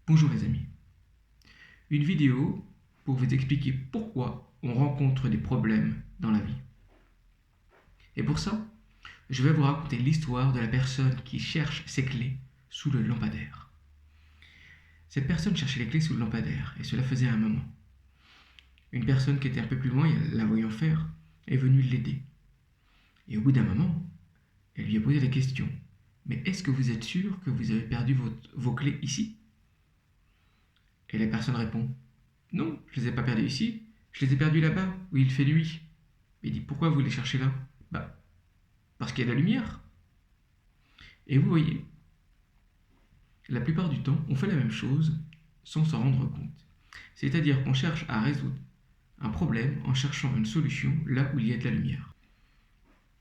Bonjour les amis. Une vidéo pour vous expliquer pourquoi on rencontre des problèmes dans la vie. Et pour ça, je vais vous raconter l'histoire de la personne qui cherche ses clés sous le lampadaire. Cette personne cherchait les clés sous le lampadaire et cela faisait un moment. Une personne qui était un peu plus loin, la voyant faire, est venue l'aider. Et au bout d'un moment, elle lui a posé la question. Mais est-ce que vous êtes sûr que vous avez perdu vos clés ici? Et la personne répond: non, je ne les ai pas perdus ici, je les ai perdus là-bas, où il fait nuit. Il dit: pourquoi vous les cherchez là? Bah, parce qu'il y a de la lumière. Et vous voyez, la plupart du temps, on fait la même chose sans s'en rendre compte. C'est-à-dire qu'on cherche à résoudre un problème en cherchant une solution là où il y a de la lumière.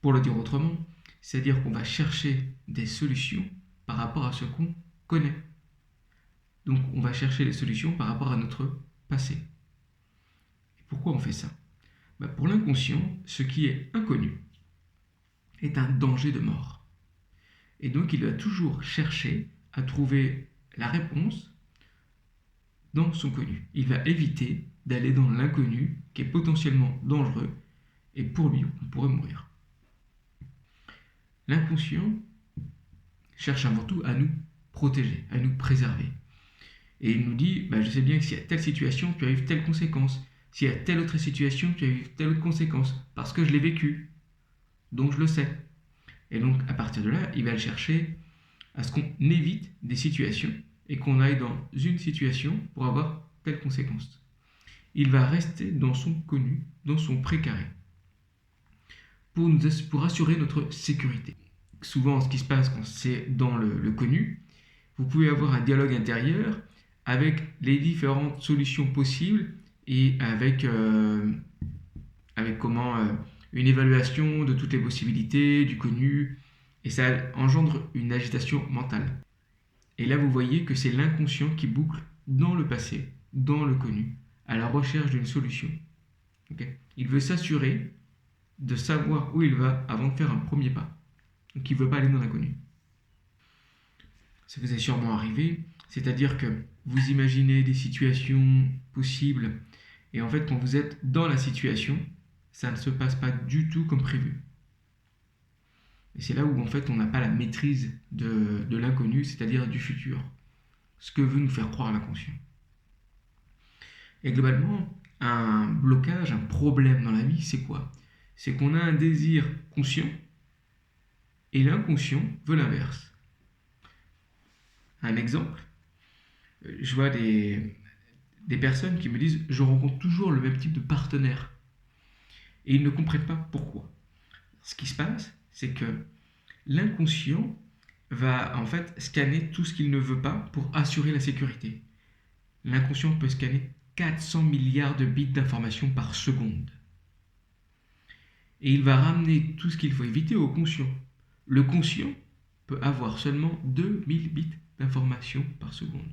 Pour le dire autrement, c'est-à-dire qu'on va chercher des solutions par rapport à ce qu'on connaît. Donc on va chercher les solutions par rapport à notre passé. Et pourquoi on fait ça? Pour l'inconscient, ce qui est inconnu est un danger de mort. Et donc il va toujours chercher à trouver la réponse dans son connu. Il va éviter d'aller dans l'inconnu qui est potentiellement dangereux et pour lui on pourrait mourir. L'inconscient cherche avant tout à nous protéger, à nous préserver. Et il nous dit, je sais bien que s'il y a telle situation, tu arrives telle conséquence. S'il y a telle autre situation, tu arrives telle autre conséquence. Parce que je l'ai vécu. Donc je le sais. Et donc à partir de là, il va chercher à ce qu'on évite des situations et qu'on aille dans une situation pour avoir telle conséquence. Il va rester dans son connu, dans son précaré, pour assurer notre sécurité. Souvent, ce qui se passe quand c'est dans le connu, vous pouvez avoir un dialogue intérieur avec les différentes solutions possibles et avec une évaluation de toutes les possibilités, du connu, et ça engendre une agitation mentale. Et là, vous voyez que c'est l'inconscient qui boucle dans le passé, dans le connu, à la recherche d'une solution. Okay? Il veut s'assurer de savoir où il va avant de faire un premier pas. Donc il ne veut pas aller dans l'inconnu. Ça vous est sûrement arrivé, c'est-à-dire que vous imaginez des situations possibles, et en fait, quand vous êtes dans la situation, ça ne se passe pas du tout comme prévu. Et c'est là où en fait on n'a pas la maîtrise de l'inconnu, c'est-à-dire du futur. Ce que veut nous faire croire l'inconscient. Et globalement, un blocage, un problème dans la vie, c'est quoi? C'est qu'on a un désir conscient et l'inconscient veut l'inverse. Un exemple, je vois des personnes qui me disent: je rencontre toujours le même type de partenaire. Et ils ne comprennent pas pourquoi. Ce qui se passe, c'est que l'inconscient va en fait scanner tout ce qu'il ne veut pas pour assurer la sécurité. L'inconscient peut scanner 400 milliards de bits d'informations par seconde. Et il va ramener tout ce qu'il faut éviter au conscient. Le conscient peut avoir seulement 2000 bits d'informations par seconde,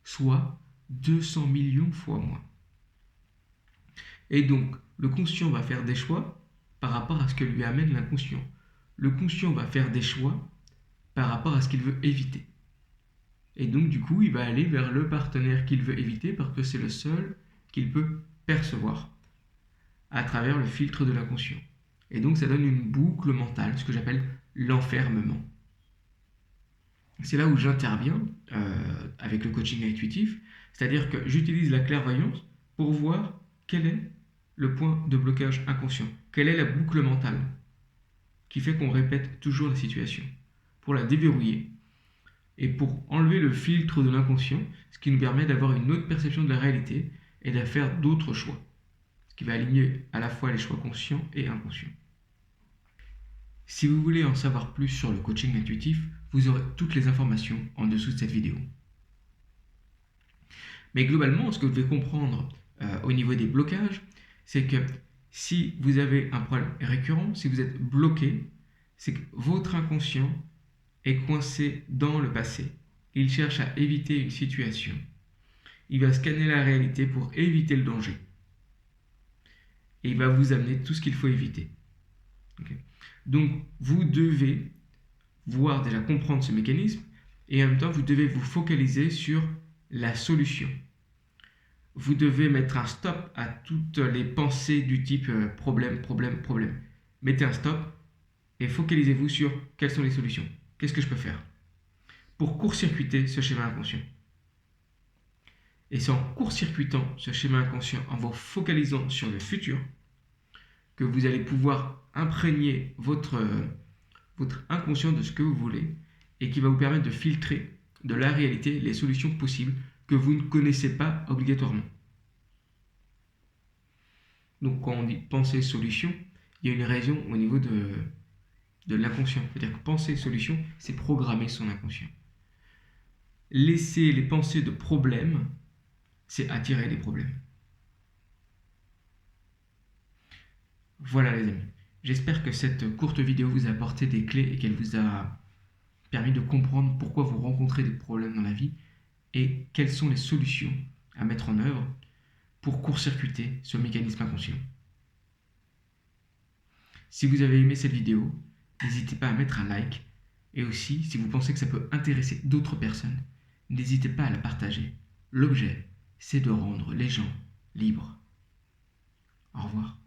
soit 200 millions fois moins. Et donc, le conscient va faire des choix par rapport à ce que lui amène l'inconscient. Le conscient va faire des choix par rapport à ce qu'il veut éviter. Et donc, du coup, il va aller vers le partenaire qu'il veut éviter parce que c'est le seul qu'il peut percevoir à travers le filtre de l'inconscient. Et donc, ça donne une boucle mentale, ce que j'appelle l'enfermement. C'est là où j'interviens avec le coaching intuitif, c'est-à-dire que j'utilise la clairvoyance pour voir quel est le point de blocage inconscient, quelle est la boucle mentale qui fait qu'on répète toujours la situation, pour la déverrouiller et pour enlever le filtre de l'inconscient, ce qui nous permet d'avoir une autre perception de la réalité et de faire d'autres choix, ce qui va aligner à la fois les choix conscients et inconscients. Si vous voulez en savoir plus sur le coaching intuitif, vous aurez toutes les informations en dessous de cette vidéo. Mais globalement, ce que vous devez comprendre au niveau des blocages, c'est que si vous avez un problème récurrent, si vous êtes bloqué, c'est que votre inconscient est coincé dans le passé. Il cherche à éviter une situation. Il va scanner la réalité pour éviter le danger. Et il va vous amener tout ce qu'il faut éviter. Okay. Donc, vous devez déjà comprendre ce mécanisme et en même temps, vous devez vous focaliser sur la solution. Vous devez mettre un stop à toutes les pensées du type problème, problème, problème. Mettez un stop et focalisez-vous sur quelles sont les solutions. Qu'est-ce que je peux faire pour court-circuiter ce schéma inconscient? Et c'est en court-circuitant ce schéma inconscient, en vous focalisant sur le futur, que vous allez pouvoir imprégner votre inconscient de ce que vous voulez et qui va vous permettre de filtrer de la réalité les solutions possibles que vous ne connaissez pas obligatoirement. Donc quand on dit penser solution, il y a une raison au niveau de l'inconscient. C'est-à-dire que penser solution, c'est programmer son inconscient. Laisser les pensées de problèmes, c'est attirer des problèmes. Voilà les amis. J'espère que cette courte vidéo vous a apporté des clés et qu'elle vous a permis de comprendre pourquoi vous rencontrez des problèmes dans la vie et quelles sont les solutions à mettre en œuvre pour court-circuiter ce mécanisme inconscient. Si vous avez aimé cette vidéo, n'hésitez pas à mettre un like et aussi, si vous pensez que ça peut intéresser d'autres personnes, n'hésitez pas à la partager. L'objet, c'est de rendre les gens libres. Au revoir.